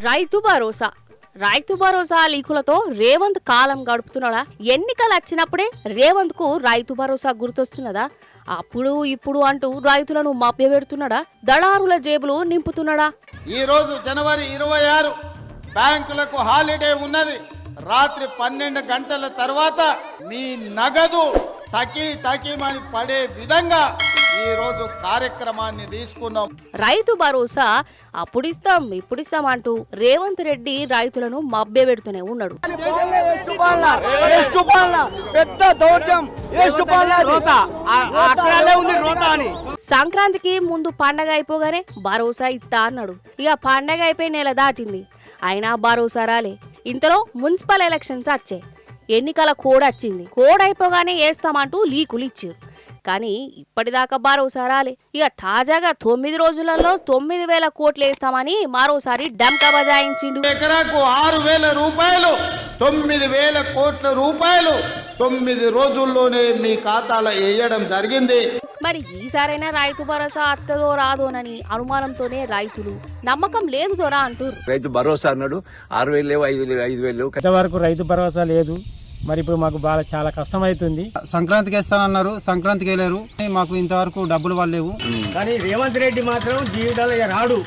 రైతు భరోసా లీకులతో రేవంత్ కాలం గడుపుతున్నాడా? ఎన్నికలు వచ్చినప్పుడే రేవంత్ కు రైతు భరోసా గుర్తొస్తున్నదా? అప్పుడు ఇప్పుడు అంటూ రైతులను మభ్యపెడుతున్నాడా? దళారుల జేబులు నింపుతున్నాడా? ఈ రోజు జనవరి 26 బ్యాంకులకు హాలిడే ఉన్నది. రాత్రి 12 గంటల తర్వాత మీ నగదు తకిమని పడే విధంగా ఈ రోజు కార్యక్రమాన్ని తీసుకున్నాం. రైతు భరోసా అప్పుడిస్తాం ఇప్పుడిస్తాం అంటూ రేవంత్ రెడ్డి రైతులను మభ్యపెడుతూనే ఉన్నాడు. సంక్రాంతికి ముందు పండగ అయిపోగానే భరోసా ఇస్తా అన్నాడు. ఇక పండగ అయిపోయి నెల దాటింది, అయినా భరోసా రాలే. ఇంతలో మున్సిపల్ ఎలక్షన్స్ వచ్చాయి, ఎన్నికల కోడ్ వచ్చింది. కోడ్ అయిపోగానే వేస్తామంటూ లీకులు ఇచ్చారు, కానీ ఇప్పటిదాకా భరోసా రాలే. ఇక తాజాగా 9 రోజులలో 9,000 కోట్లు వేస్తామని మరోసారి డంకా బజాయించిండు. ఎకరాకు 6,000 రూపాయలు, 9,000 కోట్ల రూపాయలు 9 రోజుల్లోనే మీ ఖాతాలో వేయడం జరిగింది. మరి ఈసారైనా రైతు భరోసా అత్తదో రాదోనని అనుమానంతోనే రైతులు నమ్మకం లేదు దొరా అంటారు. రైతు భరోసా అన్నాడు, 6,000 లేవు, 5,000 లేవు. ఇంతవరకు రైతు భరోసా లేదు. మరి ఇప్పుడు మాకు బాగా చాలా కష్టం అవుతుంది. సంక్రాంతికి వేస్తానన్నారు, సంక్రాంతికి వెళ్ళారు, మాకు ఇంతవరకు డబ్బులు వాళ్ళేవు. కానీ రేవంత్ రెడ్డి మాత్రం జీవితాలు రాడు.